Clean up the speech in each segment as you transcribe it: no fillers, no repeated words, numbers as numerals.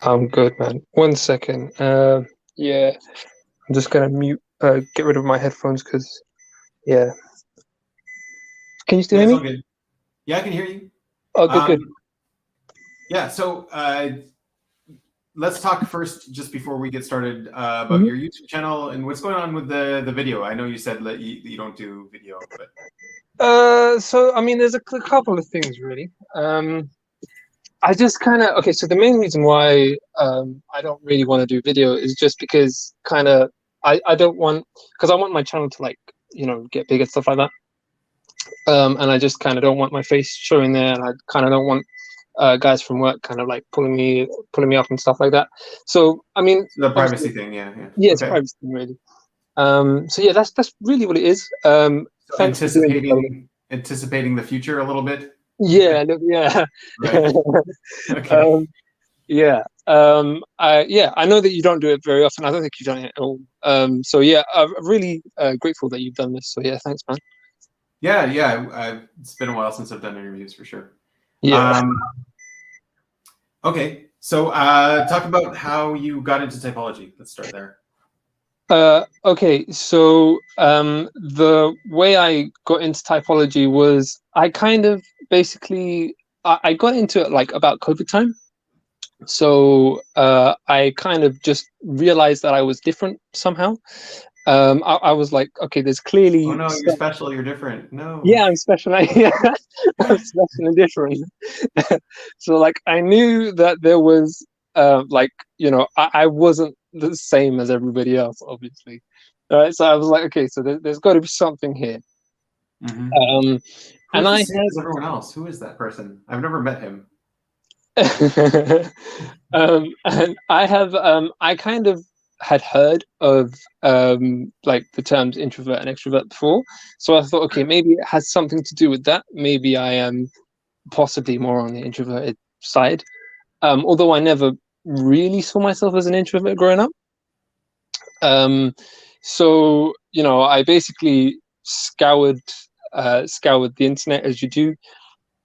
I'm good, man. 1 second. Yeah, I'm just gonna get rid of my headphones because, yeah. Can you still Yeah, hear it's all me? good. Yeah, I can hear you. Oh, good, good. Um, yeah, so let's talk first, just before we get started, about Mhm. your YouTube channel and what's going on with the video. I know you said that you don't do video, but So I mean, there's a couple of things really. I just kind of okay. So the main reason why I don't really want to do video is just because kind of I don't want because I want my channel to like get big and stuff like that. And I just kind of don't want my face showing there, and I kind of don't want guys from work kind of like pulling me up and stuff like that. So I mean, the obviously, privacy thing, yeah, yeah. yeah, it's Okay. privacy really. So yeah, that's really what it is. So Thanks for doing this, by the way. anticipating the future a little bit. Yeah, look, yeah, Right. Okay. um, yeah. I know that you don't do it very often. I don't think you've done it at all. So yeah, I'm really grateful that you've done this. So yeah, thanks, man. Yeah, yeah. It's been a while since I've done interviews for sure. Yeah. Um, okay. So talk about how you got into typology. Let's start there. Okay, so the way I got into typology was I kind of basically I got into it like about COVID time. So I kind of just realized that I was different somehow. I was like, okay, there's Oh clearly no, you're stuff. special. You're different. No. Yeah, I'm special. Yeah, I'm special and different. So like I knew that there was like I wasn't the same as everybody else, obviously. All right, so I was like, okay, so there's got to be something here. Mm-hmm. Um, and Who's the I same as everyone else? Who is that person? I've never met him. had, and I kind of had heard of like the terms introvert and extrovert before, so I thought, okay, Right. maybe it has something to do with that. Maybe I am possibly more on the introverted side. Although I never really saw myself as an introvert growing up. Um, so I basically scoured the internet as you do,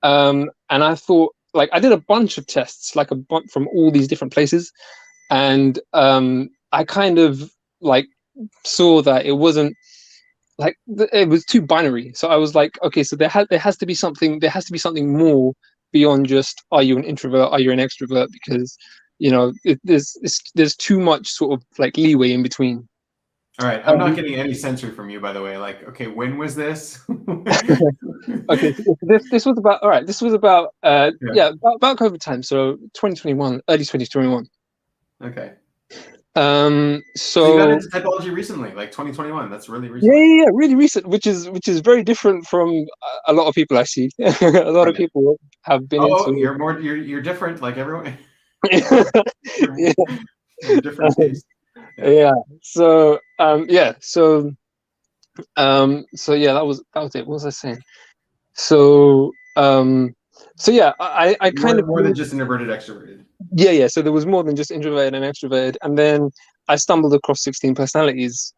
and I thought like I did a bunch of tests, like a bunch from all these different places, and I kind of like saw that it wasn't like it was too binary. So I was like, okay, so there has to be something more beyond just are you an introvert, are you an extrovert? Because there's too much sort of like leeway in between. All right. I'm not Um, getting any censure from you, by the way. Like, okay, when was this? okay, so this was about all right. This was about Yeah. yeah about COVID time, so 2021, early 2021. Okay. So you got So into typology recently, like 2021. That's really yeah, recent. yeah, yeah, really recent, which is very different from a lot of people I see. A lot of Right. people have been Oh, into. you're different, like everyone. Yeah. You have different taste. Yeah. Yeah. So so yeah, that was it. What was I saying? So yeah, I You kind were of more than just introverted, extroverted. yeah. So there was more than just introverted and extroverted, and then I stumbled across 16 personalities,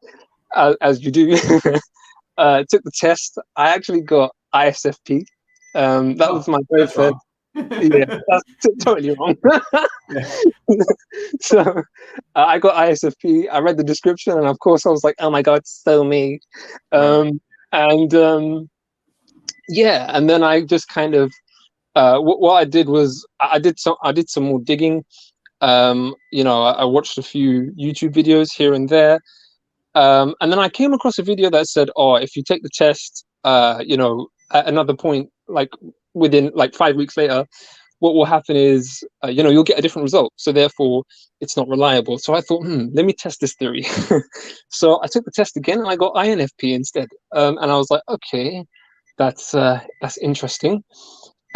as you do. Took the test. I actually got ISFP. That was Oh, my very that's first. wrong. Yeah, that's totally wrong. Yeah. So I got ISFP. I read the description, and of course, I was like, "Oh my god, so me." Right. And yeah, and then I just kind of what I did was I did some more digging. I watched a few YouTube videos here and there, and then I came across a video that said, "Oh, if you take the test, at another point, like within like 5 weeks later, what will happen is, you'll get a different result. So therefore, it's not reliable." So I thought, let me test this theory. So I took the test again, and I got INFP instead. And I was like, okay, that's interesting.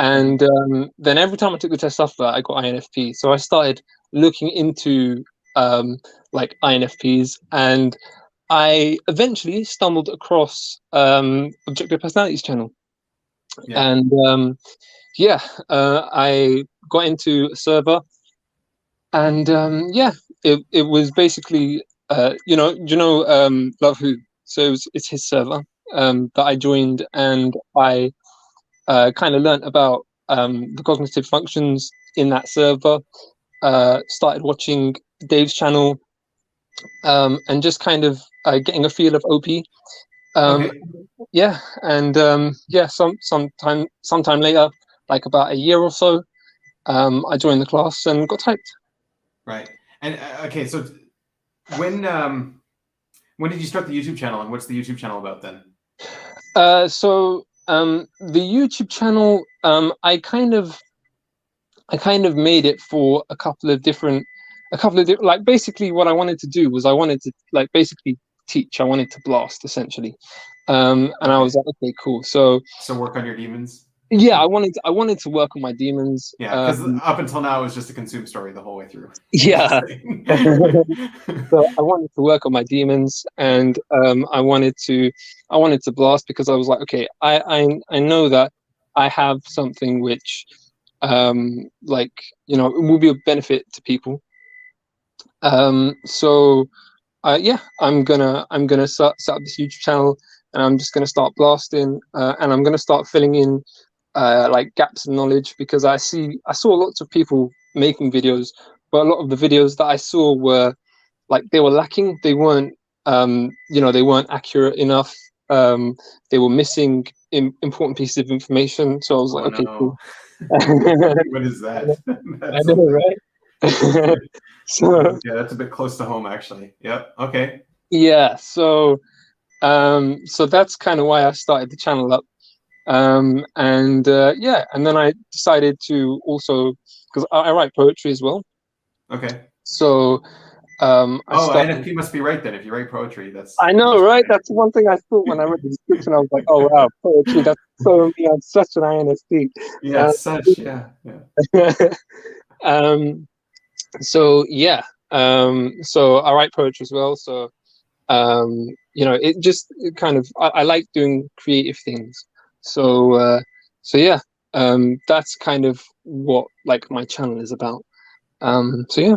And Mhm. then every time I took the test after that, I got INFP. So I started looking into like INFPs, and I eventually stumbled across Objective Personalities channel, Yeah. and yeah, I got into a server, and yeah, it was basically Love Who. So it's his server that I joined, and I kind of learnt about the cognitive functions in that server. started watching Dave's channel, and just kind of getting a feel of OP. Okay. Yeah, and yeah, sometime later, like about a year or so, I joined the class and got typed. Right. And okay, so when did you start the YouTube channel, and what's the YouTube channel about then? So the YouTube channel, I kind of made it for a couple of different, like basically what I wanted to do was I wanted to like basically teach. I wanted to blast essentially, and I was like, okay, cool. So work on your demons. yeah, I wanted to work on my demons. Yeah, because up until now it was just a consume story the whole way through. Yeah. So I wanted to work on my demons, and I wanted to blast, because I was like, okay, I know that I have something which, like, you know, it will be of benefit to people. So yeah, I'm gonna set up this YouTube channel, and I'm just gonna start blasting, and I'm gonna start filling in like gaps in knowledge, because I saw lots of people making videos, but a lot of the videos that I saw were like, they were lacking. They weren't, you know, they weren't accurate enough. They were missing important pieces of information. So I was like, okay, cool. What is that? I know, right? So yeah, that's a bit close to home, actually. Yep. Okay. yeah, so so that's kind of why I started the channel up. And yeah, and then I decided to also, because I write poetry as well. Okay. So I started. INFP must be right then. If you write poetry, that's. I know, right? That's one thing I thought when I read the description. I was like, oh wow, poetry. That's so me. I'm such an INFP. Yeah, yeah. So yeah, so I write poetry as well. So you know, it kind of, I like doing creative things. So so yeah, that's kind of what like my channel is about. So yeah.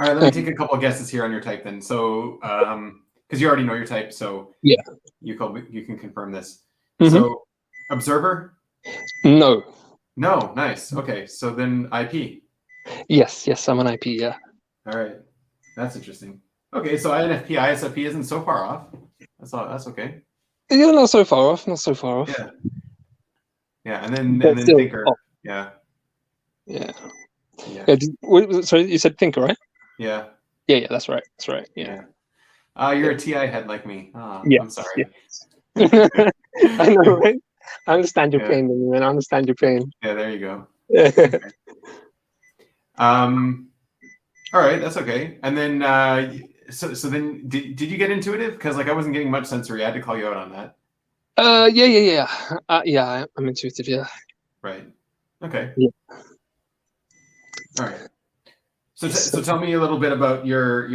All right, let me take a couple of guesses here on your type then. So, because you already know your type, so yeah, you can confirm this. Mm-hmm. So, observer? No. No, nice. Okay, so then IP. Yes, I'm an IP. Yeah. All right, that's interesting. Okay, so INFP, ISFP isn't so far off. That's okay. Yeah, not so far off. Not so far off. Yeah. Yeah, and then still, thinker. oh. Yeah. Yeah. Yeah. Sorry, you said thinker, right? Yeah. Yeah, that's right. That's right. Yeah. You're a TI head like me. Oh, yes, I'm sorry. Yes. I know, right? I understand your pain, man. I understand your pain. Yeah, there you go. Okay. All right, that's okay. And then so then did you get intuitive? Because like I wasn't getting much sensory. I had to call you out on that. Yeah, I'm intuitive, yeah. Right. Okay. Yeah. All right. So tell me a little bit about your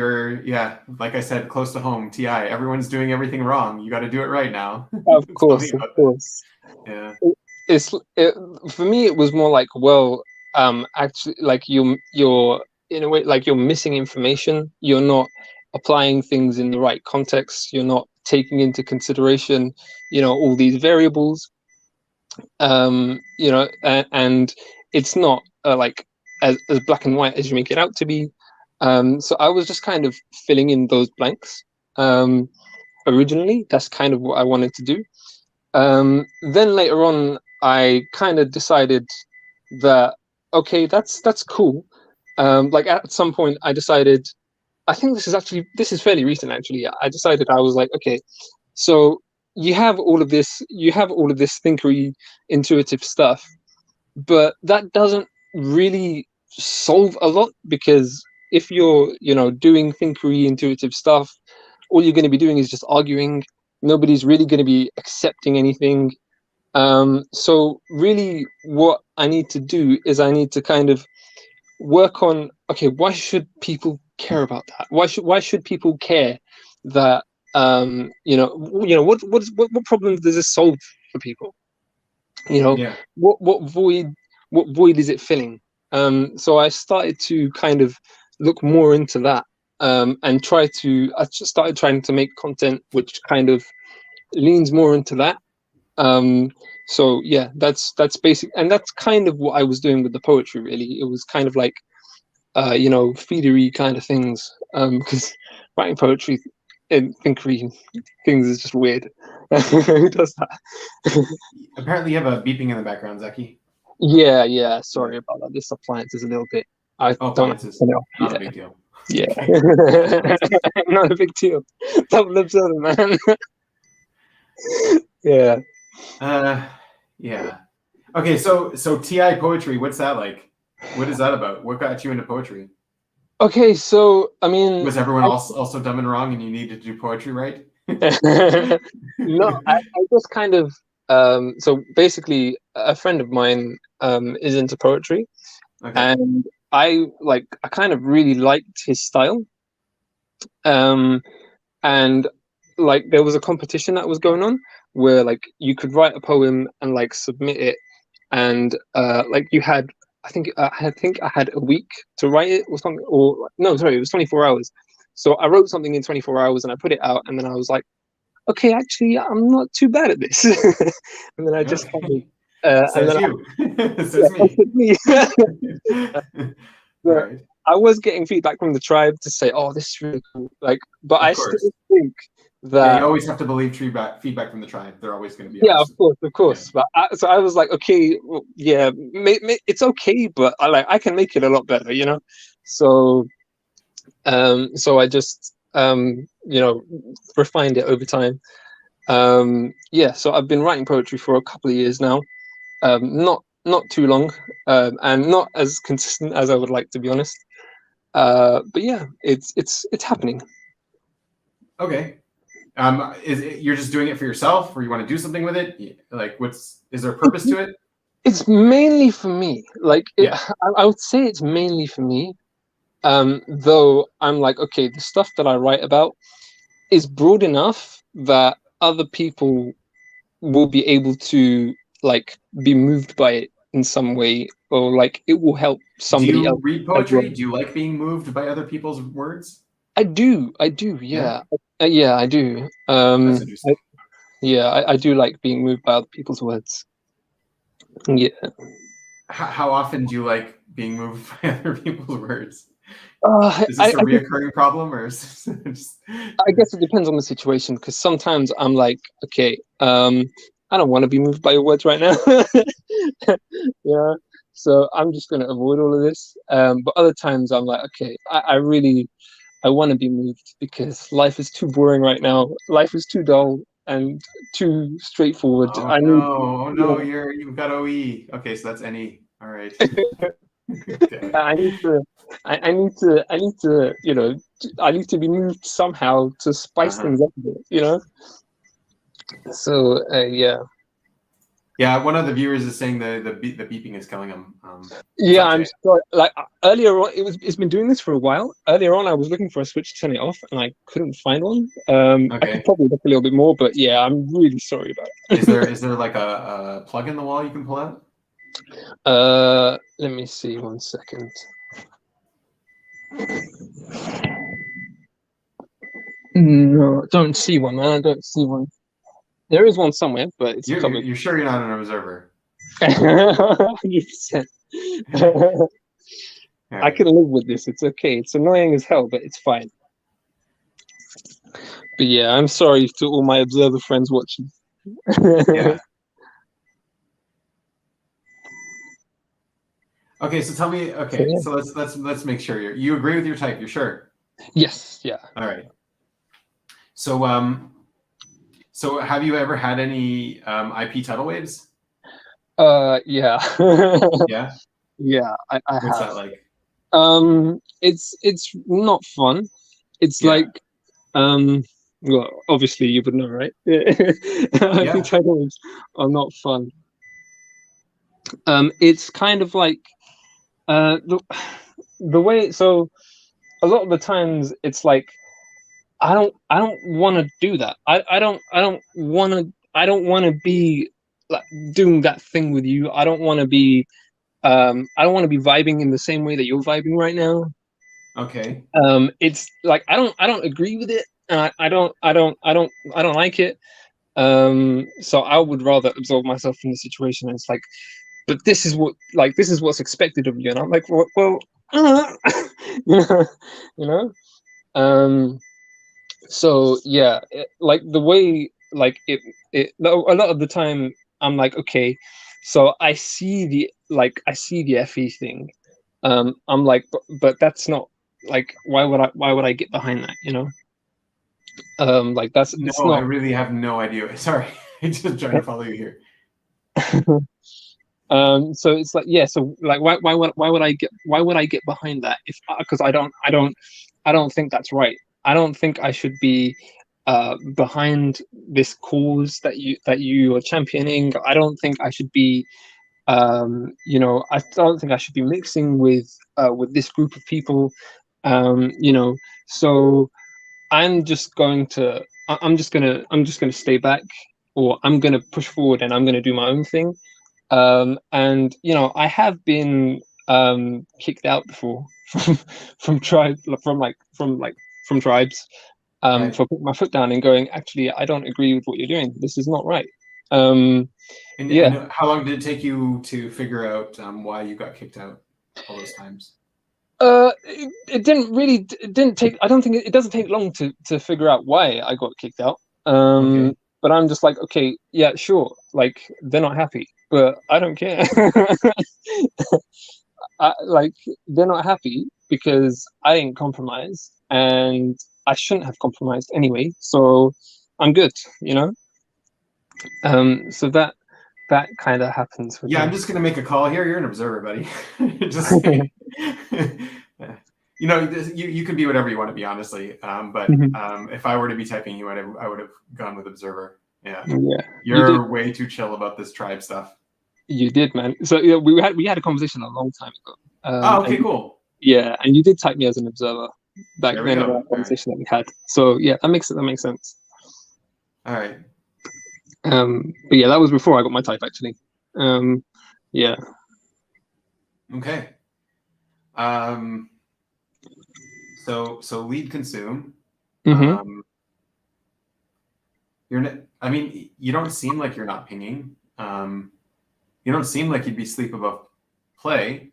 like I said, close to home, TI. Everyone's doing everything wrong. You got to do it right now. Of course. Yeah. For me, it was more like, well, actually, like you're in a way, like you're missing information. You're not applying things in the right context. You're not taking into consideration, you know, all these variables. You know, and it's not like as black and white as you make it out to be. So I was just kind of filling in those blanks. Originally, that's kind of what I wanted to do. Then later on, I kind of decided that, okay, that's cool. Like at some point, I decided, I think this is fairly recent actually. I decided, I was like, okay, so you have all of this thinkery, intuitive stuff, but that doesn't really solve a lot, because if you're, you know, doing thinkery, intuitive stuff, all you're going to be doing is just arguing. Nobody's really going to be accepting anything. So really what I need to do is I need to kind of work on, okay, why should people care about that? Why should people care that, you know, what problems does this solve for people? You know, yeah. what void is it filling? So I started to kind of look more into that, and I just started trying to make content which kind of leans more into that. So yeah, that's basic, and that's kind of what I was doing with the poetry. Really, it was kind of like you know, feedery kind of things. Because writing poetry and thinkery things is just weird. Who does that? Apparently, you have a beeping in the background, Zacky. Yeah. Sorry about that. This appliance is a little bit. I Oh, don't appliances. know. Not a big deal. Yeah. Okay. Not a big deal. Double observer, man. Yeah. Yeah. Okay, so TI poetry, what's that like? What is that about? What got you into poetry? Okay, so I mean, Was everyone else also dumb and wrong, and you needed to do poetry right? no, I just kind of so basically a friend of mine is into poetry, Okay. and I kind of really liked his style. Um and like there was a competition that was going on where like you could write a poem and like submit it, and like you had I had a week to write it or something, or no, sorry, it was 24 hours. So I wrote something in 24 hours and I put it out, and then I was like, okay, actually, I'm not too bad at this. And then I just kind Okay. of, and Says then you. Says yeah, me. All but right. I was getting feedback from the tribe to say, oh, this is really cool. Like, but Of I still course. think Yeah, you that, always have to believe feedback from the tribe. They're always going to be yeah, honest. of course. But so I was like, okay, well, yeah, it's okay, but I can make it a lot better, you know. So, so I just, you know, refined it over time. Yeah, so I've been writing poetry for a couple of years now. Not too long, and not as consistent as I would like, to be honest. But yeah, it's happening. Okay. You're just doing it for yourself, or you want to do something with it? Like, is there a purpose to it? It's mainly for me. Like, Yeah. I would say it's mainly for me. Though I'm like, okay, the stuff that I write about is broad enough that other people will be able to like be moved by it in some way, or like it will help Do somebody you else read as well. poetry? Do you like being moved by other people's words? I do, Yeah. yeah. Yeah, I do. That's interesting. I do like being moved by other people's words. Yeah. How often do you like being moved by other people's words? Uh, Is I, this a I guess reoccurring problem, or is this just... I guess it depends on the situation, because sometimes I'm like, okay, I don't want to be moved by your words right now. Yeah. So I'm just gonna avoid all of this. But other times I'm like, okay, I really I want to be moved because life is too boring right now. Life is too dull and too straightforward. Oh I need, no! Oh no! you You've got OE. Okay, so that's NE. All right. know, Okay. I need to, I need to, you know, I need to be moved somehow to spice Uh-huh. things up a bit, you know. So yeah, Yeah, one of the viewers is saying the beeping is killing him. It's yeah. I'm okay. sorry. Like earlier on, it's been doing this for a while. Earlier on, I was looking for a switch to turn it off, and I couldn't find one. I could Okay. probably look a little bit more, but yeah, I'm really sorry about it. Is there like a plug in the wall you can pull out? Let me see 1 second. No, don't see one, man. I don't see one. There is one somewhere, but it's a couple. You're sure you're not an observer? 100%. All I right. can live with this. It's okay. It's annoying as hell, but it's fine. But yeah, I'm sorry to all my observer friends watching. Yeah. Okay, so tell me. So, Okay, yeah. so let's make sure you agree with your type. You're sure? Yes. Yeah. All right. So so have you ever had any IP tidal waves? Yeah. Yeah. Yeah. I What's have. that like? It's not fun. It's Yeah. like well, obviously you would know, right? I think Yeah. tidal waves are not fun. It's kind of like the way, so a lot of the times it's like I don't want to do that. I don't want to be like doing that thing with you. I don't want to be vibing in the same way that you're vibing right now. Okay. It's like I don't agree with it, and I don't like it. So I would rather absolve myself from the situation. And it's like, but this is what's expected of you, and I'm like, well, you know. So yeah, like the way, like a lot of the time I'm like, okay, so I see the FE thing. I'm like, but that's not, like, why would I get behind that, you know? Like that's it's No, I not. really have no idea. Sorry, I'm just trying to follow you here. So it's like, yeah, so like why would I get behind that, if because I don't think that's right. I don't think I should be behind this cause that you are championing. I don't think I should be I don't think I should be mixing with this group of people. You know, so I'm just going to I'm just gonna stay back, or I'm gonna push forward and I'm gonna do my own thing. And I have been kicked out before from from tribes, Right. for putting my foot down and going, actually, I don't agree with what you're doing. This is not right. Um, yeah. And how long did it take you to figure out why you got kicked out all those times? It didn't really. It didn't take. I don't think it doesn't take long to figure out why I got kicked out. Okay. But I'm just like, okay, yeah, sure. Like, they're not happy, but I don't care. Like, they're not happy because I didn't compromise, and I shouldn't have compromised anyway. So I'm good, you know. So that kind of happens with Yeah, I'm me. just gonna make a call here. You're an observer, buddy. Just saying. You can be whatever you want to be, honestly. But if I were to be typing you, I would have gone with observer. Yeah. Yeah, you did. You're way too chill about this tribe stuff. You did, man. So yeah, we had a conversation a long time ago. Oh, okay, And cool. yeah, and you did type me as an observer back There we then in go. our conversation that we had. So yeah, that makes sense. All right. But yeah, that was before I got my type, actually. Yeah. Okay. So lead consume. Mm-hmm. I mean, you don't seem like you're not pinging. You don't seem like you'd be sleep above play.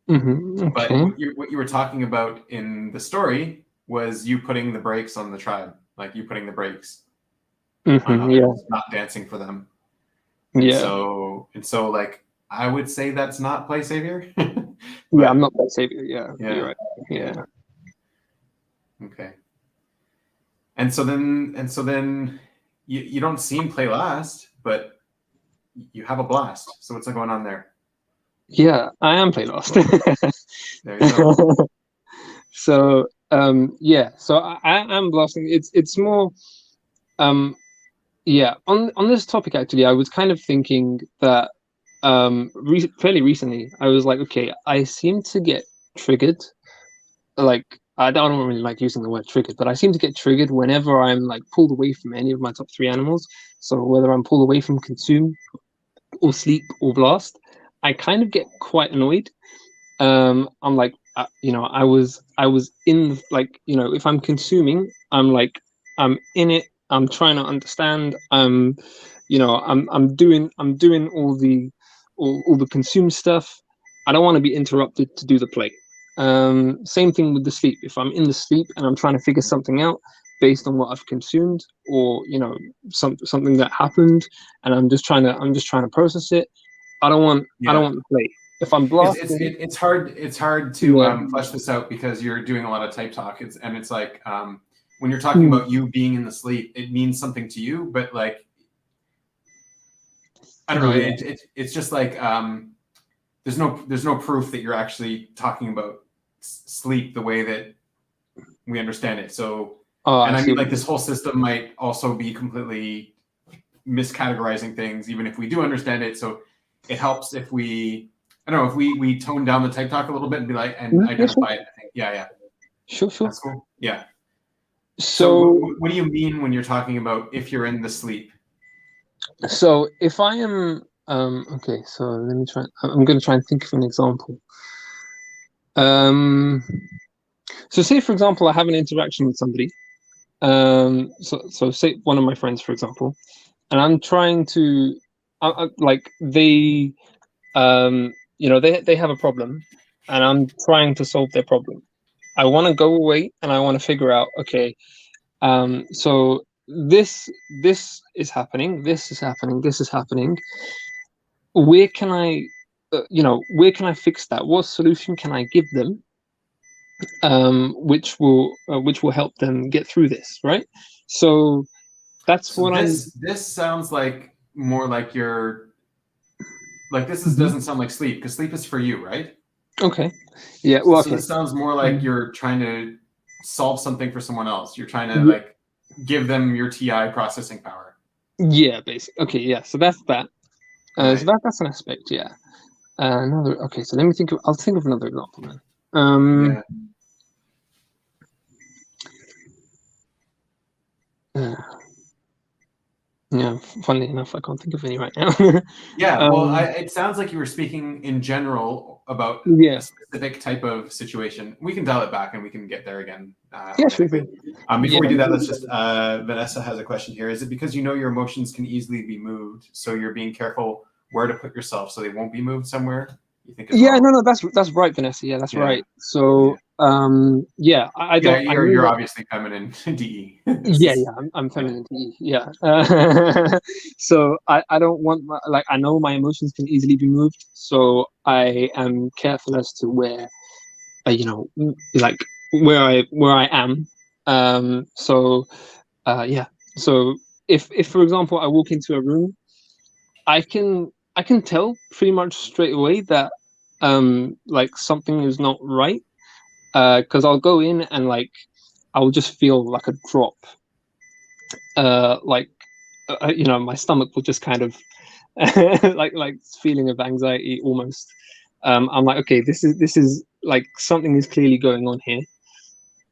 Mm-hmm. But Okay. what you were talking about in the story was you putting the brakes on the tribe, like you putting the brakes on Mm-hmm. Yeah. others, not dancing for them. Yeah. So like I would say that's not play savior. Yeah, I'm not that savior. Yeah, yeah, you're right. Yeah. Okay. And so then you don't seem play last, but you have a blast. So what's going on there? Yeah, I am play lost. There you go. So yeah, so I am blasting. It's more yeah, on this topic, actually, I was kind of thinking that fairly recently I was like, okay, I seem to get triggered. Like, I don't really like using the word triggered, but I seem to get triggered whenever I'm like pulled away from any of my top three animals. So whether I'm pulled away from consume or sleep or blast, I kind of get quite annoyed. I'm like, I was in, like, if I'm consuming, I'm like, I'm in it. I'm trying to understand. I'm doing all the consume stuff. I don't want to be interrupted to do the play. Same thing with the sleep. If I'm in the sleep and I'm trying to figure something out based on what I've consumed, or something that happened, and I'm just trying to process it. I don't want to play. If I'm blasting, It's hard to yeah, flesh this out because you're doing a lot of type talk. It's like when you're talking hmm, about you being in the sleep, it means something to you, but like I don't know. yeah. It's just like there's no proof that you're actually talking about sleep the way that we understand it. So, Oh, I and I see mean, what like you this whole system might also be completely miscategorizing things, even if we do understand it. So, it helps if I don't know, if we tone down the type talk a little bit and be like, and mean. Yeah, sure, identify it. I think, yeah, sure. that's cool. Yeah. So, So, what do you mean when you're talking about if you're in the sleep? so if I am, okay, so let me try. I'm going to try and think of an example. Um, so say, for example, I have an interaction with somebody. So say one of my friends, for example, and I'm trying to, like, they have a problem, and I'm trying to solve their problem. I want to go away and I want to figure out, okay, so this is happening, this is happening, this is happening. Where can I, where can I fix that? What solution can I give them, which will help them get through this, right? So that's So what I'm. this sounds like more like you're like Mhm. doesn't sound like sleep, because sleep is for you, right? Okay. Yeah. Well. So Okay. this sounds more like you're trying to solve something for someone else. You're trying to Yeah. like give them your TI processing power. Yeah. Basically. Okay. Yeah. So that's that. So Right. that's an aspect. Yeah. Another. Okay. So let me think. I'll think of another example then. Yeah. Uh, yeah. Funnily enough, I can't think of any right now. Yeah. Well, um, it sounds like you were speaking in general about yeah. a specific type of situation. We can dial it back and we can get there again Yeah. on it. Sure. Sure. Before Yeah. we do that, let's just Vanessa has a question here. Is it because you know your emotions can easily be moved, so you're being careful where to put yourself so they won't be moved somewhere? You think as Yeah. well? No. That's right, Vanessa. Yeah. That's Yeah. right. So yeah. I Yeah, don't. I know you're that. obviously feminine DE. Yeah, yeah, I'm Yeah. feminine PE. Yeah. So I don't want like I know my emotions can easily be moved, so I am careful as to where like where I am. So yeah. So if for example I walk into a room, I can tell pretty much straight away that like something is not right. Because I'll go in and like I'll just feel like a drop. Like my stomach will just kind of like feeling of anxiety almost. I'm like, okay, this is like something is clearly going on here.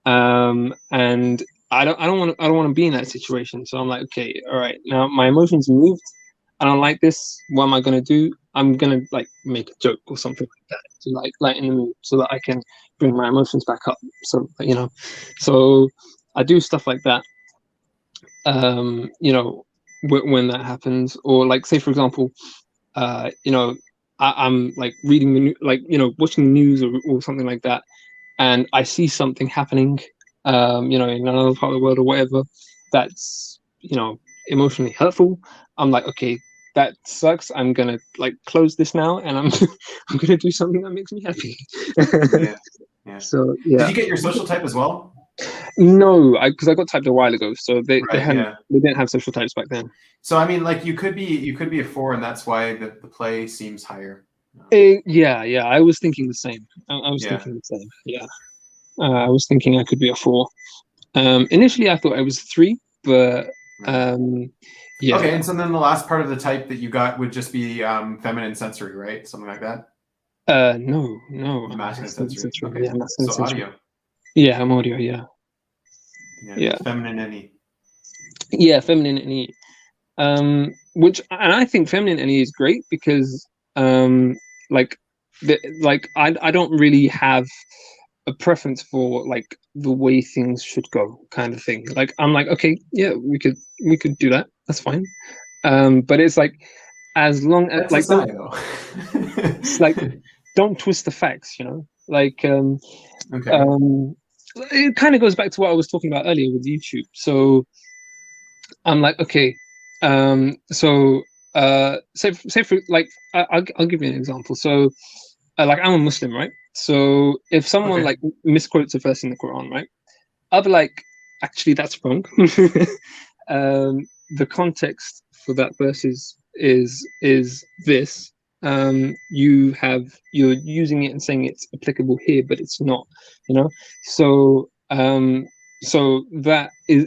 And I don't want to be in that situation. So I'm like, okay, all right, now my emotions moved. I don't like this. What am I gonna do? I'm gonna like make a joke or something like that to like lighten the mood so that I can bring my emotions back up. So so I do stuff like that. When that happens, or like say for example, I'm like reading like watching the news or something like that, and I see something happening, in another part of the world or whatever, that's emotionally hurtful. I'm like, okay, that sucks. I'm gonna like close this now, and I'm I'm gonna do something that makes me happy. Yeah. Yeah. So Did yeah. you get your social type as well? No, because I got typed a while ago, so Right. Yeah. they didn't have social types back then. So I mean, like you could be a 4, and that's why the play seems higher. Yeah, I was thinking the same. I was Yeah. thinking the same. Yeah, I was thinking I could be a 4. Initially, I thought I was 3, but Right. Okay, yeah. and so then the last part of the type that you got would just be feminine sensory, right? Something like that. No, Masculine sensory. Okay, Yeah, masculine so sensory. audio. Yeah, I'm audio. Yeah, Yeah, yeah, feminine any. yeah. Feminine and E. Which and I think feminine and E is great because like like I don't really have a preference for like the way things should go kind of thing. Like I'm like, okay, yeah, we could do that. That's fine. But it's like as long as That's a like sigh, though. it's like don't twist the facts, Like Okay. um it kind of goes back to what I was talking about earlier with YouTube. So I'm like, okay, so say for like I'll give you an example. So like I'm a Muslim, right? So if someone Okay. like misquotes a verse in the Quran, right? I'll be like, actually, that's wrong. The context for that verse is this. You're using it and saying it's applicable here, but it's not. You know, so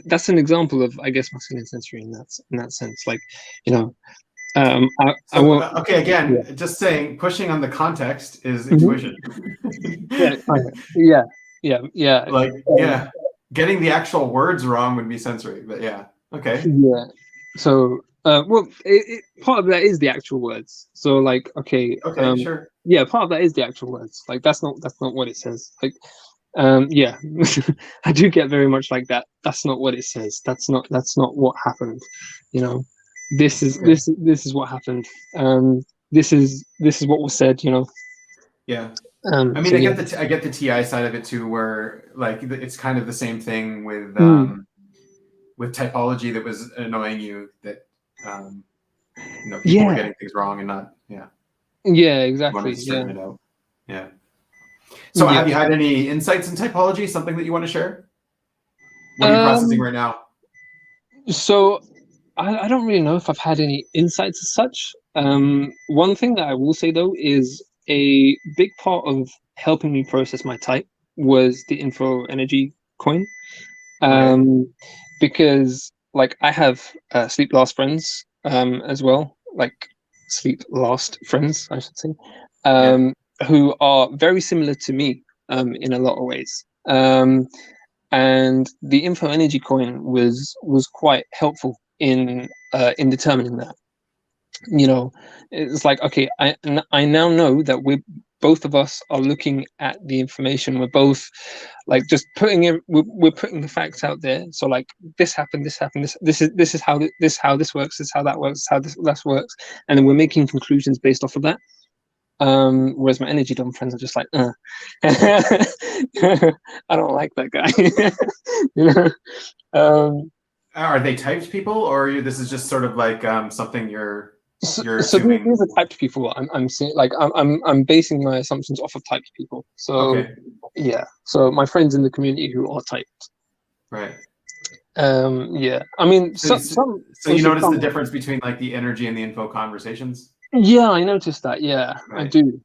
that's an example of, I guess, masculine sensory in that sense. Like, you know, I So won't. okay, Yeah. again, just saying, pushing on the context is Mhm. intuition. Yeah. Yeah. Yeah. Yeah. Like, Um, yeah, getting the actual words wrong would be sensory, but yeah, okay, Yeah. So, well, part of that is the actual words. So, like, okay, okay, sure. yeah, part of that is the actual words. Like, that's not what it says. Like, yeah, I do get very much like that. That's not what it says. That's not what happened. You know, Okay, this is what happened. This is what was said. yeah. I mean, So yeah. I get the TI side of it too, where like it's kind of the same thing with typology that was annoying you, that people were Yeah, getting things wrong and not, yeah, yeah, you wanted exactly. to Yeah, straighten it out. Yeah. So yeah. have you had any insights in typology? Something that you want to share? What are you processing Um, right now? so I don't really know if I've had any insights as such. One thing that I will say though is a big part of helping me process my type was the info energy coin. Okay. Because like I have sleep last friends as well, like sleep last friends, I should say, Yeah. um, who are very similar to me in a lot of ways. And the info energy coin was quite helpful in determining that. You know, it's like, okay, I now know that we're both of us are looking at the information. We're both like just putting it. We're putting the facts out there. So like this happened, this happened, this is how this works. This is how that works. How this works, and then we're making conclusions based off of that. Whereas my energy dumb friends are just like, I don't like that guy. you know. Um, Are they typed people, or this is just sort of like something you're so assuming? these are typed people. I'm seeing like I'm basing my assumptions off of typed people. So Okay. yeah. So my friends in the community who are typed. Right. Yeah. I mean, So, so, some so you also notice the some. difference between like the energy and the info conversations? Yeah, I noticed that. Yeah, I Right. do.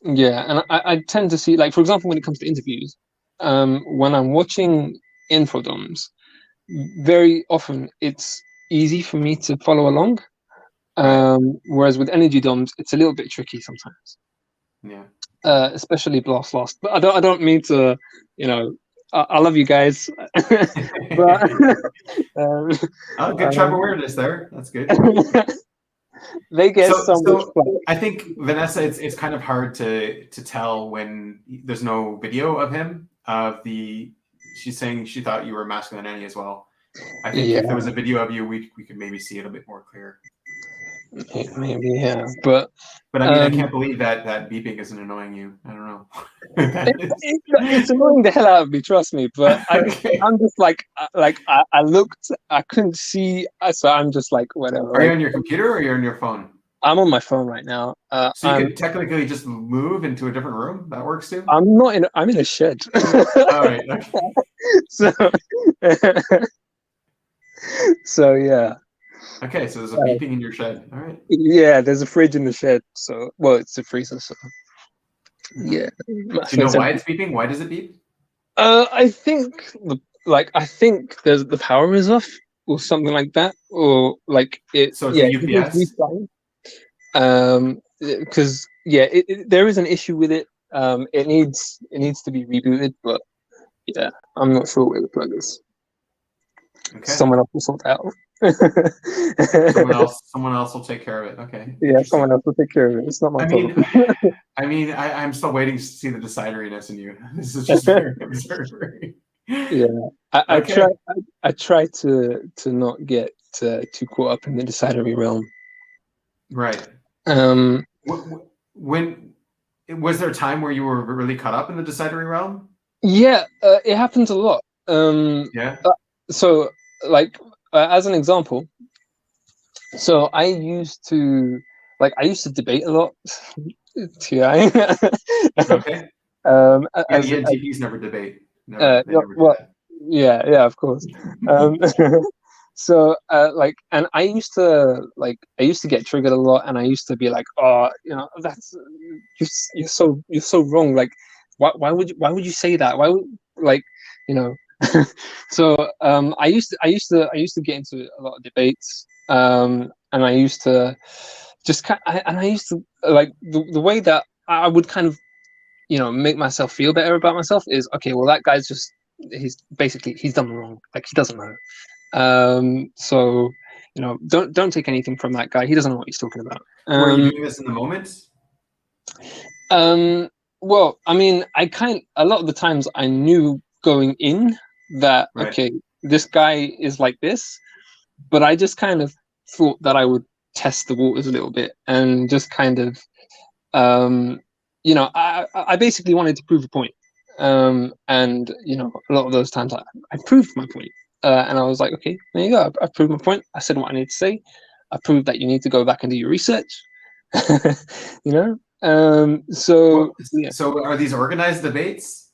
Yeah, and I tend to see like, for example, when it comes to interviews, when I'm watching infodoms, very often it's easy for me to follow along. Right. Whereas with energy doms, it's a little bit tricky sometimes. Yeah. Especially Blast Lost. But I don't mean to, you know, I love you guys, but um, Oh, good tribe um, awareness there. That's good. they get So, so much so flack. I think Vanessa, it's kind of hard to tell when there's no video of him. She's saying she thought you were masculine Annie as well. I think Yeah, if there was a video of you, we could maybe see it a bit more clear. maybe yeah, but But I mean, I um, can't believe that beeping isn't annoying you. I don't know. That is. it's annoying the hell out of me, trust me. But Okay. I'm just I looked, I couldn't see, so I'm just like whatever. Are you Like on your computer or are you on your phone? I'm on my phone right now. So you could technically just move into a different room. That works too. I'm not in. I'm in a shed. All right. Okay. so so yeah. Okay. So there's a Uh, beeping in your shed. All right. yeah, there's a fridge in the shed. So well, it's a freezer. So yeah, Do you know that's why empty. it's beeping? Why does it beep? I think I think there's the power is off or something like that, or like it. So it's a Yeah, it needs UPS. restarting. Because yeah, there is an issue with it. It needs to be rebooted, but yeah, I'm not sure where the plug is. Okay. Someone else will sort that out. Someone else will take care of it. Okay. Yeah, Interesting. someone else will take care of it. It's not my I problem. mean, I'm still waiting to see the decideriness in you. This is just very observing. Yeah, I try. Okay. I try to not get too caught up in the decidery realm. Right. Um, When was there a time where you were really caught up in the decidery realm? yeah, it happens a lot. Yeah. So like as an example, so I used to debate a lot. TI. Okay. Yeah. As ENTPs never debate. Never. They no, never do well, that. yeah, of course. Um, so like, and I used to get triggered a lot, and I used to be like, oh, that's you're so wrong. Like, why would you say that? Why would like, you know? So I used to get into a lot of debates, and I used to and I used to like the way that I would kind of make myself feel better about myself is okay. Well, that guy's he's done wrong. Like he doesn't know. So don't take anything from that guy. He doesn't know what he's talking about. Were you doing this in the moment? Um, well, I mean, a lot of the times I knew going in that Right. okay, this guy is like this, but I just kind of thought that I would test the waters a little bit and just kind of um you know, I basically wanted to prove a point. And you know, a lot of those times I proved my point. And I was like, okay, there you go. I proved my point. I said what I need to say. I proved that you need to go back and do your research. You know. So Well, yeah, so are these organized debates?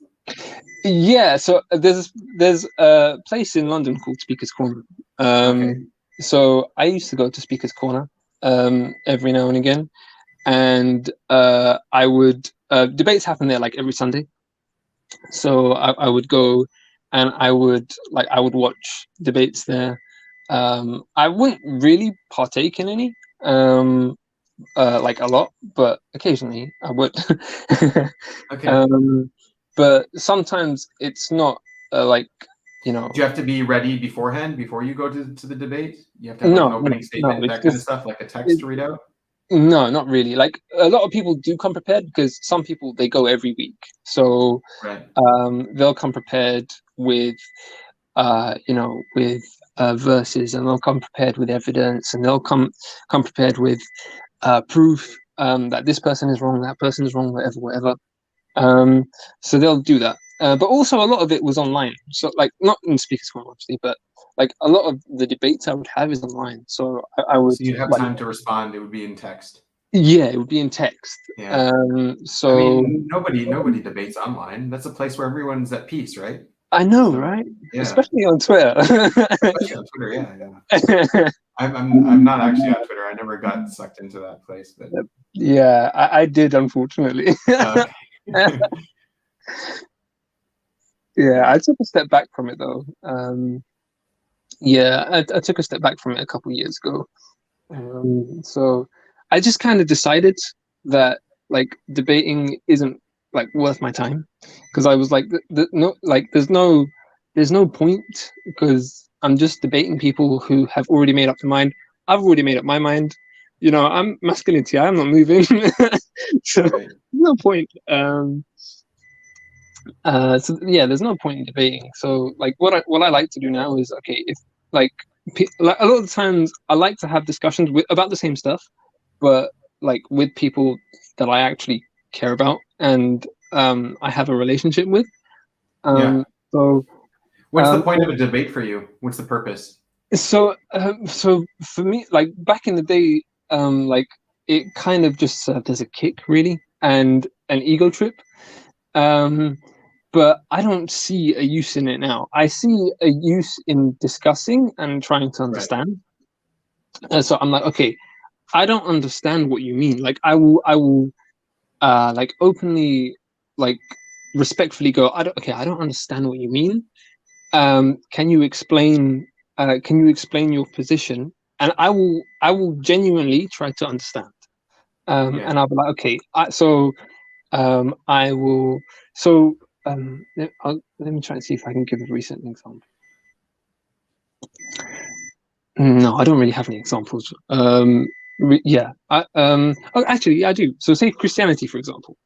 yeah. So there's a place in London called Speaker's Corner. Okay. So I used to go to Speaker's Corner every now and again, and I would debates happen there like every Sunday. So I would go and I would watch debates there. I wouldn't really partake in any like a lot, but occasionally I would. Okay. um, but sometimes it's not like, you know, Do you have to be ready beforehand before you go to the debate? You have to have like an no, no, opening no. statement, It's that kind of just stuff, like a text it, to read out? no, not really. Like a lot of people do come prepared because some people they go every week, so Right. they'll come prepared with you know, with verses, and they'll come prepared with evidence, and they'll come prepared with proof that this person is wrong, that person is wrong, whatever, whatever. Um, so they'll do that. But also a lot of it was online. So like not in Speaker's Corner obviously, but like a lot of the debates I would have is online. So I would So you'd have like time to respond. It would be in text. yeah, it would be in text. Yeah. I So mean, nobody debates online. That's a place where everyone's at peace, right? I know, So right? yeah, Especially on Twitter. especially on Twitter. Yeah, yeah. I'm not actually on Twitter. I never got sucked into that place, but Yeah, I did, unfortunately. okay. Yeah, Yeah. I took a step back from it though. Yeah, I took a step back from it a couple years ago. So I just kind of decided that like debating isn't like worth my time because I was like, no, like there's no point because I'm just debating people who have already made up their mind. I've already made up my mind. You know, I'm masculinity. I'm not moving, so Right. no point. So yeah, there's no point in debating. So like what I like to do now is okay, if like like a lot of the times I like to have discussions about the same stuff, but like with people that I actually care about and I have a relationship with. Yeah. So What's the point of a debate for you? What's the purpose? so for me, like back in the day, like it kind of just served as a kick, really, and an ego trip. Um, but I don't see a use in it now. I see a use in discussing and trying to Right. understand. And so I'm like, okay, I don't understand what you mean. Like I will like openly like respectfully go, I don't understand what you mean. Can you explain your position? And I will genuinely try to understand. Yeah. And I'll be like, okay, I will. So let me try and see if I can give a recent example. No, I don't really have any examples. Yeah, oh, actually, I do. So, say Christianity, for example.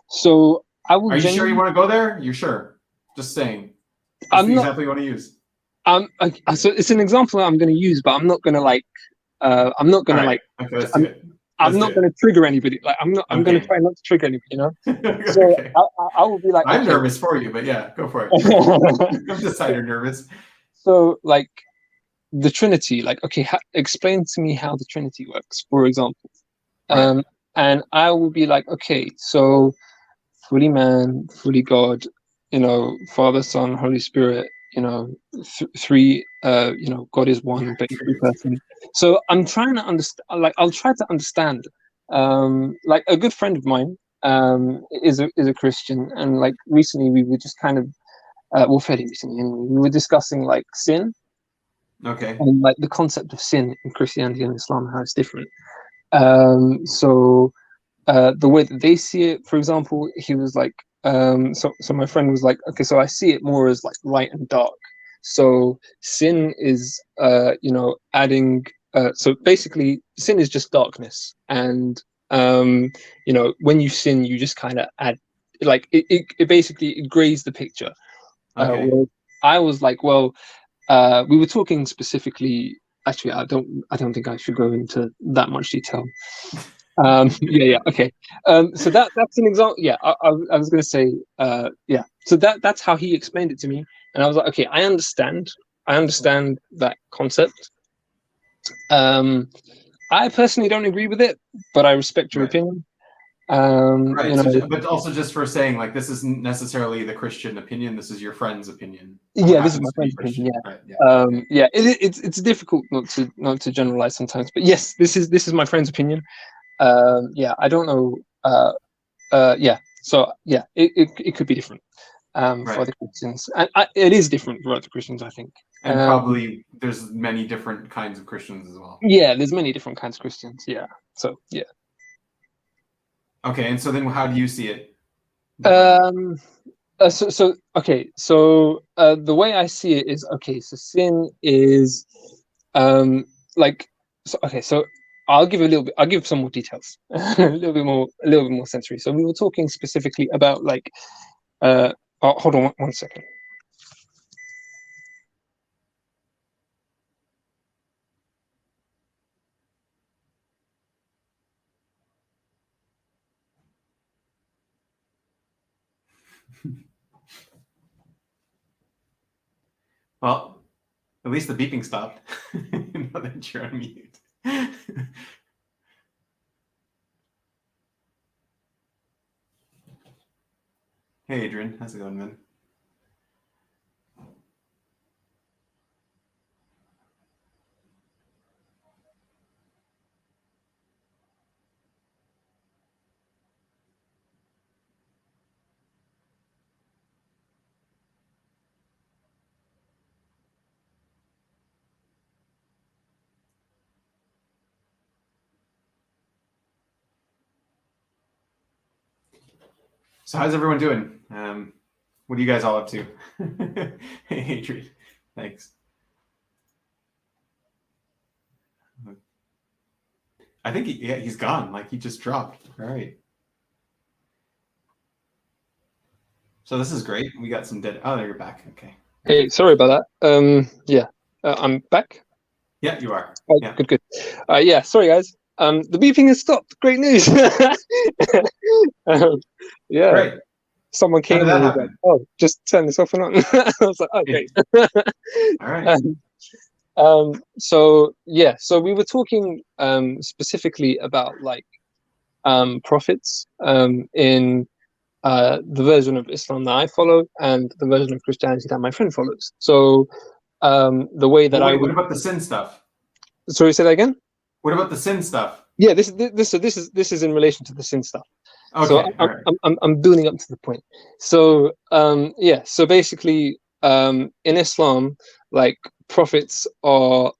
So I will Are you sure you genuinely. want to go there? You're sure? Just saying. What's I'm the not. example you want to use? So it's an example that I'm going to use, but I'm not going to like. I'm not All going to right. like. Okay, let's do I'm, it. I'm Let's do not going it. to trigger anybody. Like I'm not. I'm I'm going to game. try not to trigger anybody. You know. So Okay. I will be like, I'm okay. nervous for you, but yeah, go for it. I'm decided nervous. So like the Trinity, like okay, explain to me how the Trinity works, for example. Right. And I will be like, okay, so fully man, fully God, you know, Father, Son, Holy Spirit, you know, three, you know, God is one, but in three person. So I'm trying to understand, like, I'll try to understand. Like a good friend of mine is a Christian, and like recently we were just kind of, well, fairly recently, anyway, we were discussing like sin Okay. and like the concept of sin in Christianity and Islam, how it's different. So the way that they see it, for example, he was like, so my friend was like, okay, so I see it more as like light and dark. So sin is, you know, adding. So basically, sin is just darkness, and you know, when you sin, you just kind of add, like, it basically it grays the picture. Okay. Whereas I was like, well, we were talking specifically. Actually, I don't think I should go into that much detail. Yeah, okay. So that's an example. Yeah, I was gonna say, yeah. So that's how he explained it to me, and I was like, okay, I understand that concept. I personally don't agree with it, but I respect your Right. opinion. Right. You So, know, but also just for saying, like, this isn't necessarily the Christian opinion. This is your friend's opinion, who yeah, this is my happens to be friend's opinion. Christian. Yeah, Right. Yeah. Okay. yeah. It's difficult not to generalize sometimes, but yes, this is my friend's opinion. Yeah, I don't know. Yeah, so yeah, it could be different for Right. other Christians, and it is different for other Christians, I think. And probably there's many different kinds of Christians as well. Yeah, there's many different kinds of Christians. Yeah, so yeah. Okay. And so then, how do you see it differently? So okay, so the way I see it is, okay, so sin is like, so okay, so I'll give some more details, a little bit more sensory. So we were talking specifically about like oh, hold on one second. Well, at least the beeping stopped. Now that you're on mute. Hey, Adrian, how's it going, man? So how's everyone doing? What are you guys all up to? Hey, Adrian, thanks. I think yeah, he's gone. Like he just dropped. All right. So this is great. We got some dead. Oh, there you're back. Okay. Hey, sorry about that. Yeah, I'm back. Yeah, you are. Oh, Yeah. good. Yeah, sorry guys. The beeping has stopped. Great news. Yeah, Great. someone How did came that and was like, happen? "Oh, just turn this off and on." I was like, "Oh, great." All right. So yeah, so we were talking specifically about like prophets in the version of Islam that I follow and the version of Christianity that my friend follows. So the way that Well, I wait. What would, about the sin stuff? sorry, say that again. What about the sin stuff? Yeah, this is in relation to the sin stuff. So Okay. All right. I'm building up to the point. So yeah, so basically in Islam, like prophets are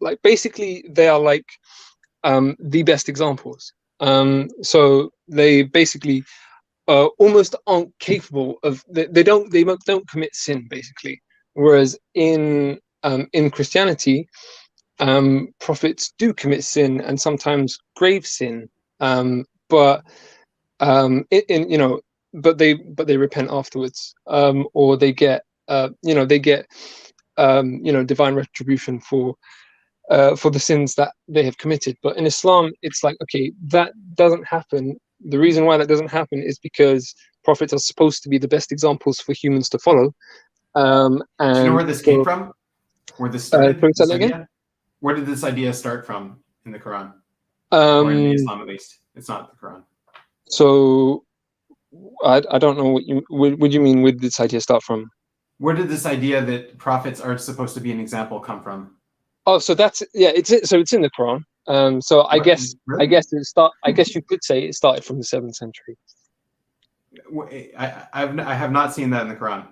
like basically they are like the best examples. So they basically almost aren't capable of they don't commit sin basically. Whereas in Christianity, prophets do commit sin and sometimes grave sin, but in you know, but they repent afterwards, or they get they get you know, divine retribution for the sins that they have committed. But in Islam, it's like, okay, that doesn't happen. The reason why that doesn't happen is because prophets are supposed to be the best examples for humans to follow. Do you know And where this came so, from? Where this started? sorry, say This that again. idea? Where did this idea start from in the Quran or in the Um, Islam at least? It's not the Quran. so I don't know what you mean with this idea start from. Where did this idea that prophets are supposed to be an example come from? Oh, so that's yeah, it's in the Quran. So What? I Really? guess I guess you could say it started from the 7th century. I have not seen that in the Quran.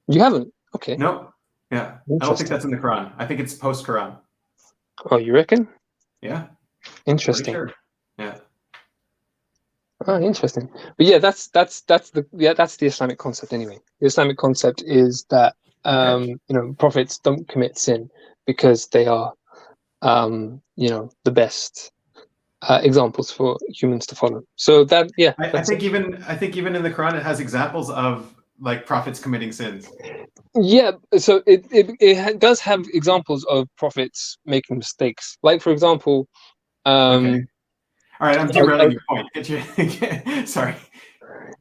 You haven't? Okay, No. Yeah. I don't think interesting. that's in the Quran. I think it's post Quran. Oh, you reckon? Yeah. Pretty Interesting. sure. Yeah. Oh, interesting. But yeah, that's the Islamic concept anyway. The Islamic concept is that Okay. you know, prophets don't commit sin because they are you know, the best examples for humans to follow. So that yeah, I that's think even in the Quran it has examples of like prophets committing sins. yeah. So does have examples of prophets making mistakes. Like for example, Okay. All right, I'm derailing your point. Sorry.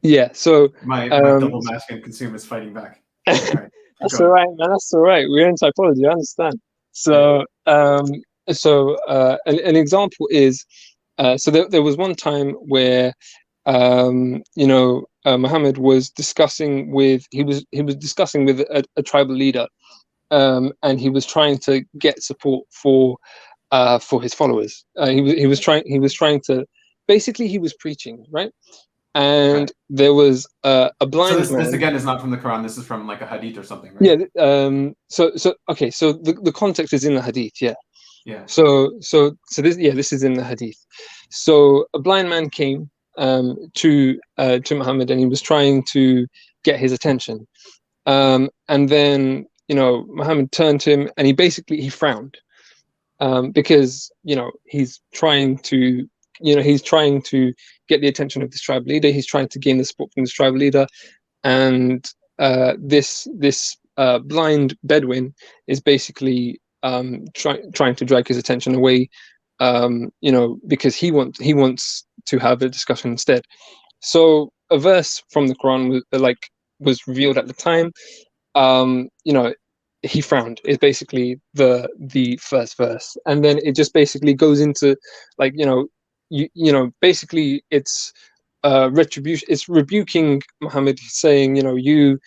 Yeah. So my double masculine consumer is fighting back. All right, that's all right, man. That's all right. We're in typology. I understand. So, an example is, so there was one time where, Muhammad was discussing with a tribal leader, and he was trying to get support for his followers. He was trying to, basically he was preaching, right? And there was a blind man. This again is not from the Quran. This is from like a hadith or something, right? Yeah. So the context is in the hadith. Yeah. Yeah. So this is in the hadith. So a blind man came to Muhammad, and he was trying to get his attention. And then Muhammad turned to him, and he frowned, because he's trying to get the attention of this tribal leader. He's trying to gain the support from this tribal leader, and this blind Bedouin is basically trying to drag his attention away, because he wants to have a discussion instead. So a verse from the Quran was revealed at the time. He frowned is basically the first verse, and then it just basically goes into basically it's retribution. It's rebuking Muhammad, saying, you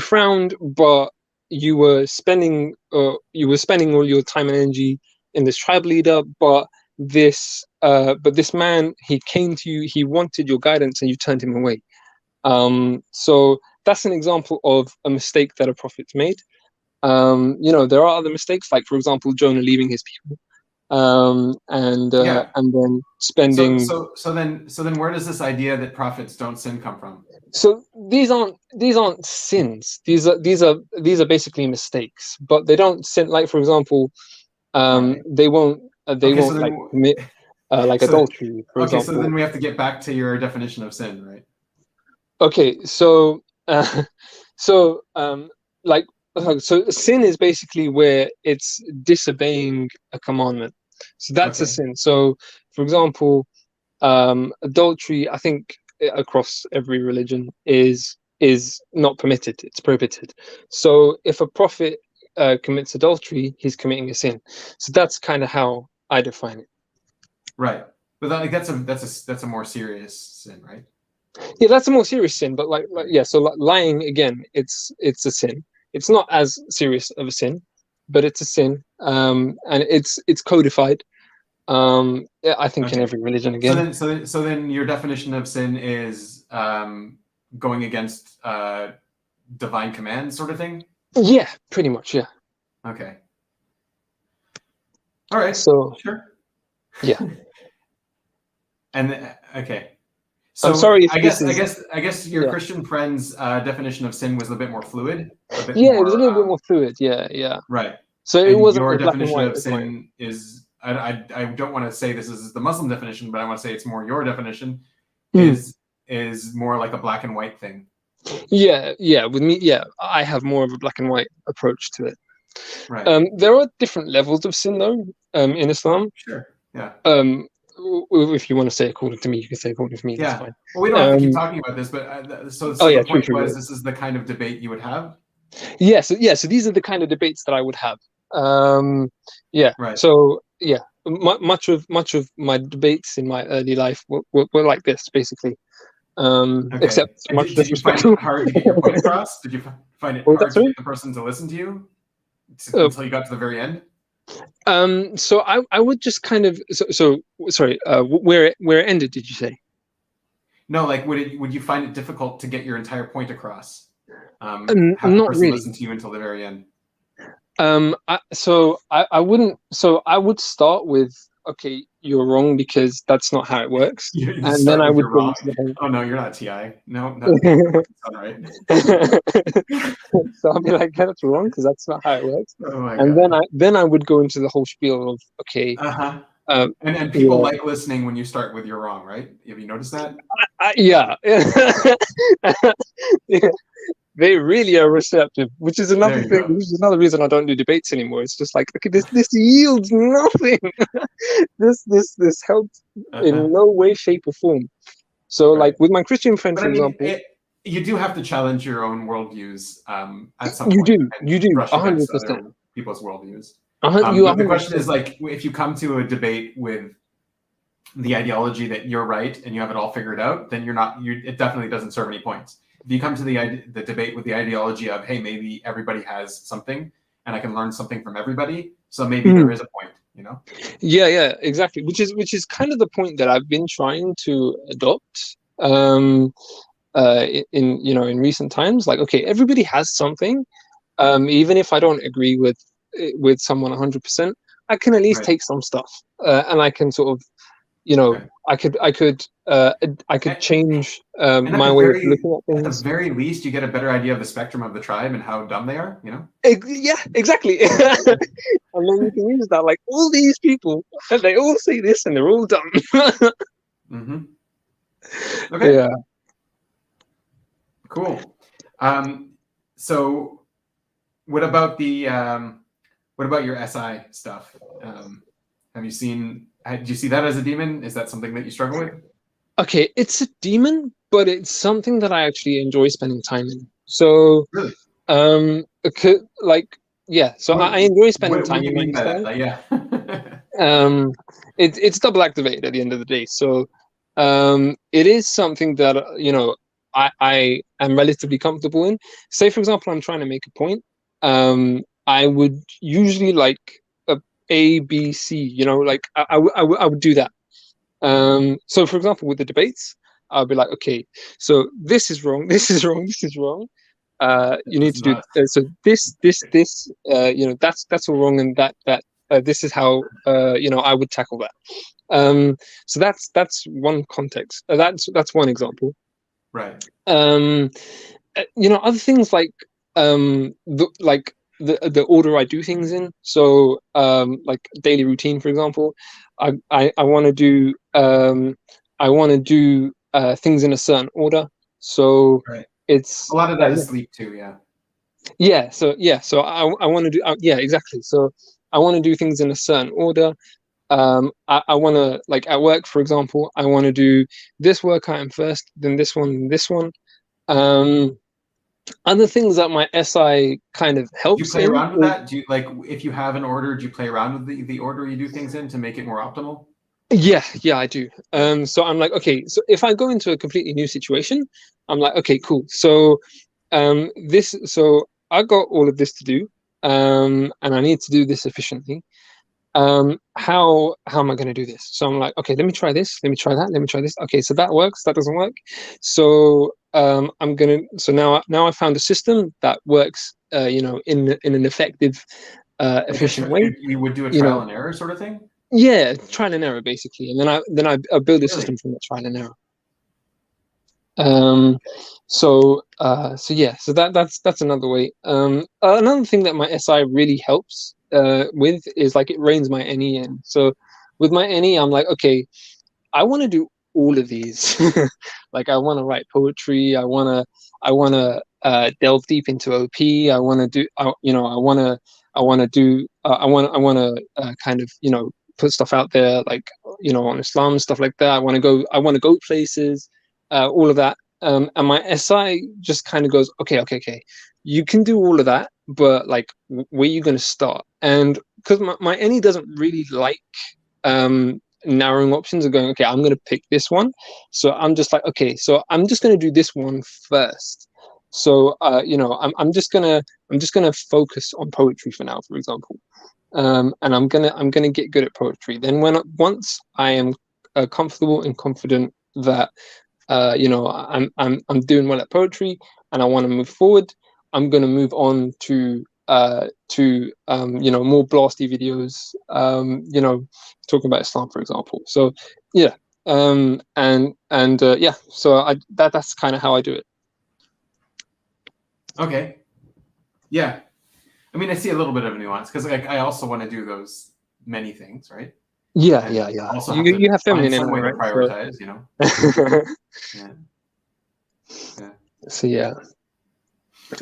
frowned, but you were spending all your time and energy in this tribe leader, but this man, he came to you, he wanted your guidance, and you turned him away. So that's an example of a mistake that a prophet's made. There are other mistakes, like for example Jonah leaving his people, and then spending. So then where does this idea that prophets don't sin come from? So these aren't sins. These are basically mistakes, but they don't sin. Like for example, they won't commit adultery, for example. So then we have to get back to your definition of sin, right? Okay, so sin is basically where it's disobeying a commandment. So that's a sin. So, for example, adultery, I think across every religion is not permitted. It's prohibited. So if a prophet commits adultery, he's committing a sin. So that's kind of how I define it. Right, but that's a more serious sin, right? Yeah, that's a more serious sin. But so lying, again, it's a sin. It's not as serious of a sin, but it's a sin, and it's codified. I think in every religion again. So then your definition of sin is going against divine command, sort of thing. Yeah, pretty much. Yeah. Okay. All right. So sure. Yeah. And okay. So I'm sorry if I guess your Christian friend's definition of sin was a bit more fluid. It was a little bit more fluid. Yeah. Right. So it wasn't your definition of sin is. I don't want to say this is the Muslim definition, but I want to say it's more your definition is more like a black and white thing. Yeah. With me, I have more of a black and white approach to it. Right. There are different levels of sin, though, in Islam. Sure. Yeah. If you want to say according to me, you can say according to me. Yeah. That's fine. Well, we don't have to keep talking about this, but the point was this is the kind of debate you would have. Yeah. So these are the kind of debates that I would have. Right. So much of my debates in my early life were like this, basically. Except much did you find it hard to get your point across? Did you find it hard to get the person to listen to you until you got to the very end? So I would just kind of sorry. Where it ended? Did you say? No, like would you find it difficult to get your entire point across? Have the not person really. listen to you until the very end. I wouldn't. So I would start with, okay, you're wrong because that's not how it works, and then I would go into the whole... Oh no, you're not TI. No, that's all right. So I'll be like, yeah, that's wrong because that's not how it works. Oh my and God. then I would go into the whole spiel of, okay. And people like listening when you start with "you're wrong," right? Have you noticed that? Yeah. they really are receptive, which is There another you thing. go. Which is another reason I don't do debates anymore. It's just like, okay, this yields nothing. this helps in no way, shape, or form. So, Right. like with my Christian friend, But for I mean, example, you do have to challenge your own worldviews at some you point do, and brush against 100%. other people's worldviews. You But the question 100%. is, like, if you come to a debate with the ideology that you're right and you have it all figured out, then you're not. It definitely doesn't serve any points. If you come to the debate with the ideology of, hey, maybe everybody has something and I can learn something from everybody, so maybe there is a point, you know? Yeah, exactly. Which is kind of the point that I've been trying to adopt. In recent times, like, okay, everybody has something. Even if I don't agree with someone 100%, I can at least Right. take some stuff, and I can sort of, Okay. I could change And my way of looking at at the things. very least, you get a better idea of the spectrum of the tribe and how dumb they are, you know? Yeah, exactly. And then you can use that, like, all these people, and they all say this, and they're all dumb. Mm-hmm. Okay, Yeah. cool. So what about what about your SI stuff? Have you seen? Do you see that as a demon? Is that something that you struggle with? Okay, it's a demon, but it's something that I actually enjoy spending time in. So, Really? like, yeah. So I enjoy spending What time do you in my mean by that? SI. Like, yeah. It's double activated at the end of the day. So, it is something that I am relatively comfortable in. Say, for example, I'm trying to make a point. I would usually like a B C. Like I would do that. So, for example, with the debates, I'll be like, okay, so this is wrong, this is wrong, this is wrong. You This need is to do nuts. so this. That's all wrong, and that this is how I would tackle that. So that's one context. That's one example. Right. Um, other things like the order I do things in. So like daily routine, for example, I want to do things in a certain order. So Right. it's A lot of that is sleep too. Yeah. so I want to do yeah, exactly. So I want to do things in a certain order. I want to, like, at work, for example, I want to do this work item first, then this one, then this one. Um, Other things that my SI kind of Do you helps play in around with is, that? Do you, like, if you have an order, do you play around with the order you do things in to make it more optimal? yeah, I do. Okay. So I'm like, okay, so if I go into a completely new situation, I'm like, okay, cool. So I got all of this to do, and I need to do this efficiently. How am I going to do this? So I'm like, okay, let me try this, let me try that, let me try this. Okay, so that works, that doesn't work. So now I found a system that works, in an effective, Like efficient way. you would do a you trial know and error sort of thing? yeah, trial and error, basically, and then I build a Really? system from that trial and error. So yeah, so that's another way. Another thing that my SI really helps with is, like, it reins my NE in. So with my NE, I'm like, okay, I want to do all of these. Like, I want to write poetry. I want to delve deep into OP. I want to do. I want to kind of put stuff out there, like, on Islam, stuff like that. I want to go places, all of that. And my SI just kind of goes, okay. You can do all of that, but, like, where are you going to start? And because my NE doesn't really like narrowing options and going, okay, I'm going to pick this one. So I'm just like, okay, so I'm just going to do this one first. So I'm just gonna focus on poetry for now, for example. And I'm gonna get good at poetry. Then once I am comfortable and confident that I'm doing well at poetry and I want to move forward, I'm gonna move on to more blasty videos, talking about Islam, for example. So yeah, yeah, so that's kind of how I do it. Okay. Yeah. I mean, I see a little bit of a nuance because, like, I also want to do those many things, right? Yeah, And yeah, yeah. also have You to have find feminine some energy, way to right? So prioritize, Yeah. Yeah. so yeah.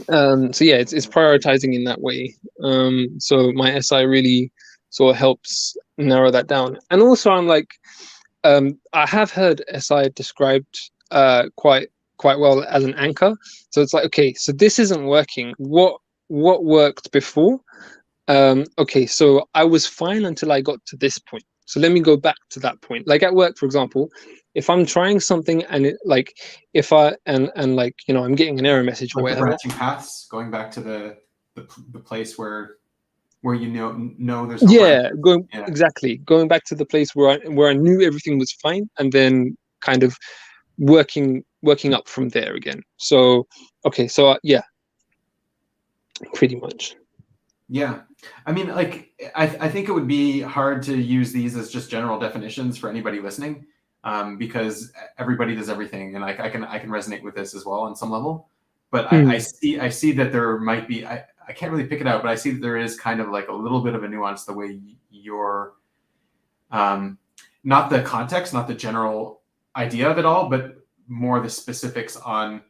So yeah, it's prioritizing in that way. So my SI really sort of helps narrow that down. And also I'm like, I have heard SI described quite well as an anchor. So it's like, okay, so this isn't working. What worked before? Okay, so I was fine until I got to this point. So let me go back to that point. Like at work, for example, if I'm trying something and it like if I and like I'm getting an error message or Like the whatever. branching paths, going back to the place where you know there's no Yeah, branches. Yeah. exactly. Going back to the place where I knew everything was fine, and then kind of working up from there again. So okay, so yeah, pretty much. Yeah. I mean, like, I think it would be hard to use these as just general definitions for anybody listening, because everybody does everything, and like I can resonate with this as well on some level. But I see that there might be I can't really pick it out, but I see that there is kind of like a little bit of a nuance the way you're, not the context, not the general idea of it all, but more the specifics on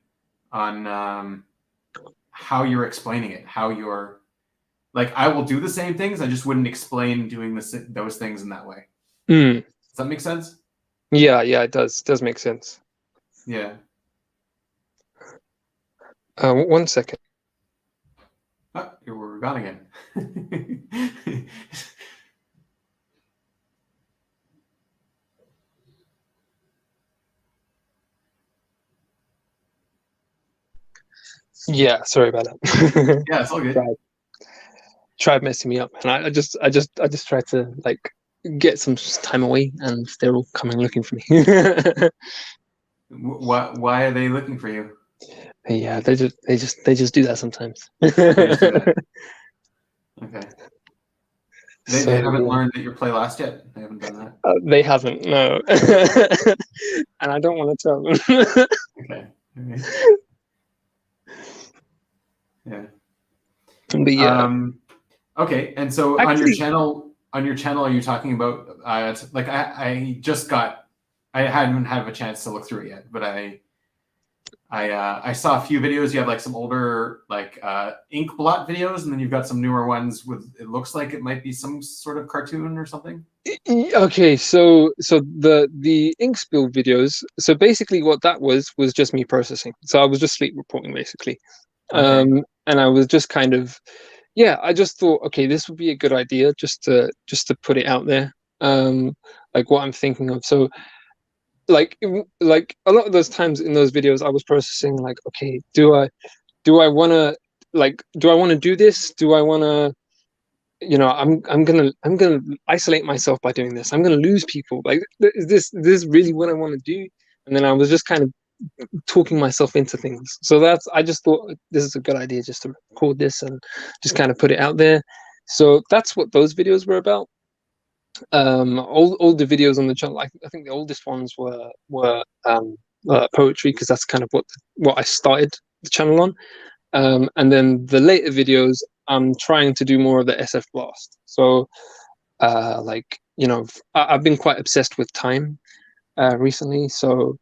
how you're explaining it, how you're. Like, I will do the same things. I just wouldn't explain doing those things in that way. Does that make sense? Yeah, it does. Does make sense. Yeah. 1 second. Oh, we're gone again. Yeah, sorry about that. Yeah, it's all good. Tried messing me up, and I just tried to like get some time away, and they're all coming looking for me. Why are they looking for you? Yeah, they just do that sometimes. They just do that. Okay. They haven't Yeah. learned that you're play last yet? They haven't done that? They haven't, no. And I don't want to tell them. Okay. Yeah. But yeah. Okay, and so Actually, on your channel, are you talking about like I haven't had a chance to look through it yet, but I saw a few videos. You have like some older like ink blot videos, and then you've got some newer ones with it looks like it might be some sort of cartoon or something. okay, so the ink spill videos. So basically, what that was just me processing. So I was just sleep reporting basically, Okay. and I was just kind of, yeah. I just thought, okay, this would be a good idea just to put it out there, like what I'm thinking of. So like a lot of those times in those videos, I was processing like, okay, do I want to do this? Do I want to I'm gonna isolate myself by doing this. I'm gonna lose people. Like, is this really what I want to do? And then I was just kind of talking myself into things. So I just thought this is a good idea just to record this and just kind of put it out there. So that's what those videos were about. All the videos on the channel, I think the oldest ones were poetry, because that's kind of what I started the channel on. And then the later videos, I'm trying to do more of the SF blast. So, like, I've been quite obsessed with time recently. So,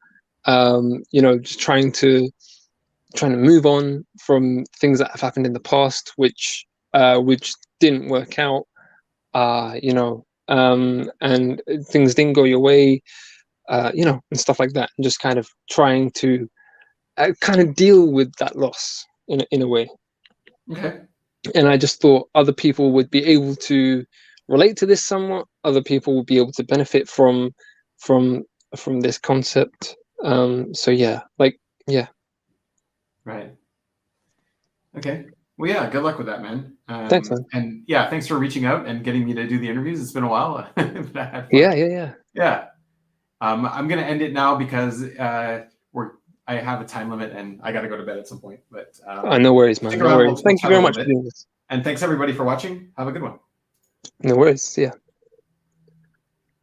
just trying to move on from things that have happened in the past, which didn't work out. And things didn't go your way, and stuff like that, and just kind of trying to kind of deal with that loss in a way. Okay. And I just thought other people would be able to relate to this somewhat. Other people would be able to benefit from this concept. So yeah, yeah. Right. Okay. Well, yeah. Good luck with that, man. Thanks, man. And yeah, thanks for reaching out and getting me to do the interviews. It's been a while. But I had fun. Yeah. Yeah. I'm gonna end it now because I have a time limit and I got to go to bed at some point. But no worries, man. No worries. Thank you very much for doing this. And thanks everybody for watching. Have a good one. No worries. Yeah.